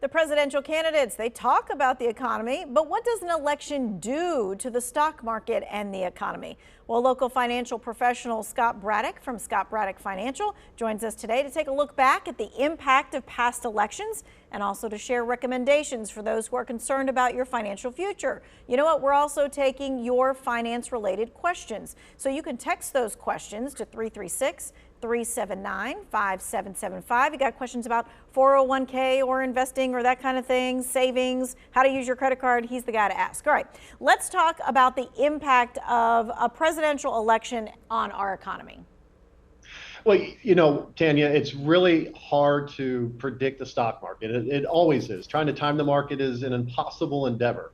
The presidential candidates, they talk about the economy, but what does an election do to the stock market and the economy? Well, local financial professional Scott Braddock from Scott Braddock Financial joins us today to take a look back at the impact of past elections and also to share recommendations for those who are concerned about your financial future. You know what? We're also taking your finance-related questions. So you can text those questions to 336-379-5775. You got questions about 401k or investing or that kind of thing, savings, how to use your credit card. He's the guy to ask. All right, let's talk about the impact of a presidential election on our economy. Well, you know, Tanya, it's really hard to predict the stock market. It always is. Trying to time the market is an impossible endeavor.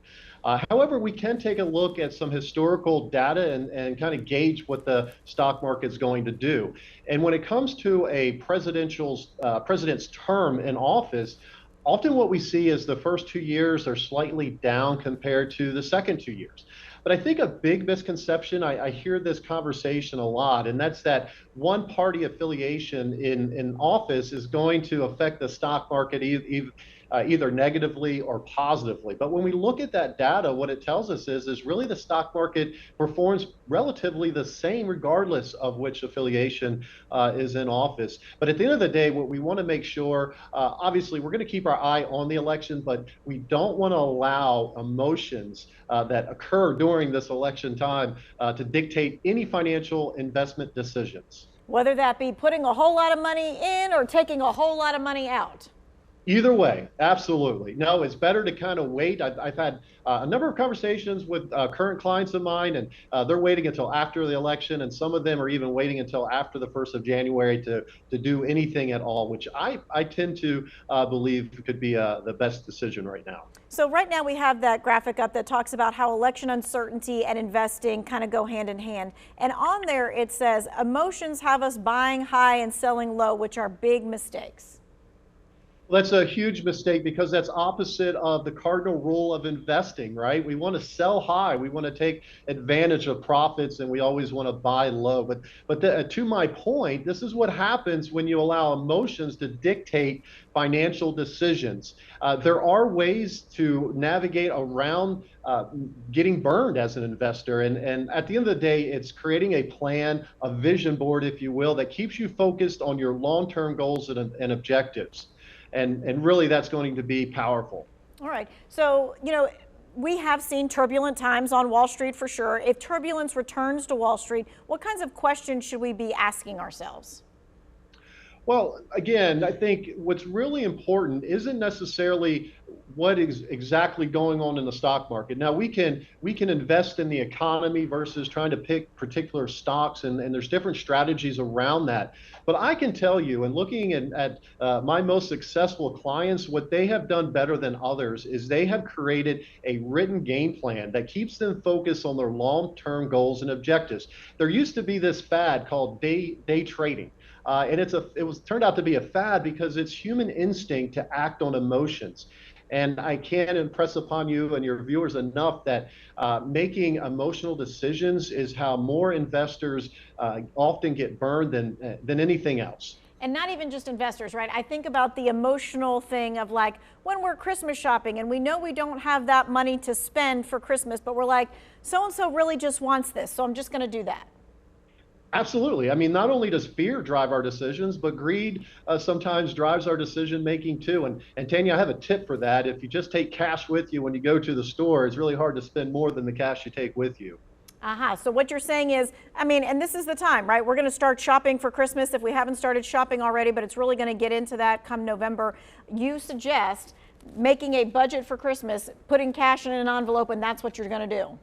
However, we can take a look at some historical data and kind of gauge what the stock market's going to do. And when it comes to a president's term in office, often what we see is the first 2 years are slightly down compared to the second 2 years. But I think a big misconception, I hear this conversation a lot, and that's that one party affiliation in office is going to affect the stock market either negatively or positively. But when we look at that data, what it tells us is really the stock market performs relatively the same regardless of which affiliation is in office. But at the end of the day, what we want to make sure, obviously we're going to keep our eye on the election, but we don't want to allow emotions that occur during this election time to dictate any financial investment decisions. Whether that be putting a whole lot of money in or taking a whole lot of money out. Either way, absolutely. No, it's better to kind of wait. I've had a number of conversations with current clients of mine, and they're waiting until after the election, and some of them are even waiting until after the 1st of January to do anything at all, which I tend to believe could be the best decision right now. So right now we have that graphic up that talks about how election uncertainty and investing kind of go hand in hand. And on there it says, emotions have us buying high and selling low, which are big mistakes. That's a huge mistake because that's opposite of the cardinal rule of investing, right? We want to sell high, we want to take advantage of profits, and we always want to buy low. But to my point, this is what happens when you allow emotions to dictate financial decisions. There are ways to navigate around getting burned as an investor, and at the end of the day, it's creating a plan, a vision board, if you will, that keeps you focused on your long-term goals and objectives. And really, that's going to be powerful. All right. So, you know, we have seen turbulent times on Wall Street for sure. If turbulence returns to Wall Street, what kinds of questions should we be asking ourselves? Well, again, I think what's really important isn't necessarily what is exactly going on in the stock market. Now, we can invest in the economy versus trying to pick particular stocks, and there's different strategies around that. But I can tell you, and looking at my most successful clients, what they have done better than others is they have created a written game plan that keeps them focused on their long-term goals and objectives. There used to be this fad called day trading. And it was turned out to be a fad because it's human instinct to act on emotions. And I can't impress upon you and your viewers enough that making emotional decisions is how more investors often get burned than anything else. And not even just investors, right? I think about the emotional thing of like when we're Christmas shopping and we know we don't have that money to spend for Christmas, but we're like, so-and-so really just wants this, so I'm just going to do that. Absolutely. I mean, not only does fear drive our decisions, but greed sometimes drives our decision making too. And Tanya, I have a tip for that. If you just take cash with you when you go to the store, it's really hard to spend more than the cash you take with you. So what you're saying is, I mean, and this is the time, right? We're going to start shopping for Christmas if we haven't started shopping already, but it's really going to get into that come November. You suggest making a budget for Christmas, putting cash in an envelope, and that's what you're going to do.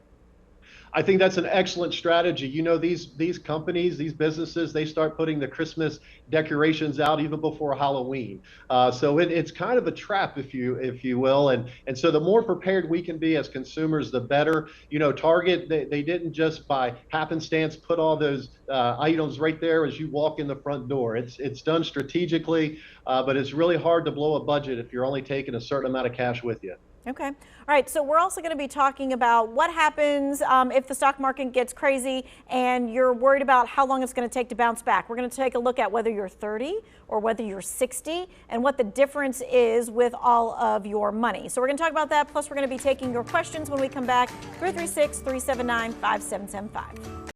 I think that's an excellent strategy. You know, these companies, these businesses, they start putting the Christmas decorations out even before Halloween. So it's kind of a trap, if you will. And so the more prepared we can be as consumers, the better. You know, Target, they didn't just by happenstance put all those items right there as you walk in the front door. It's done strategically, but it's really hard to blow a budget if you're only taking a certain amount of cash with you. Okay. All right. So we're also going to be talking about what happens if the stock market gets crazy and you're worried about how long it's going to take to bounce back. We're going to take a look at whether you're 30 or whether you're 60 and what the difference is with all of your money. So we're going to talk about that. Plus, we're going to be taking your questions when we come back. 336-379-5775.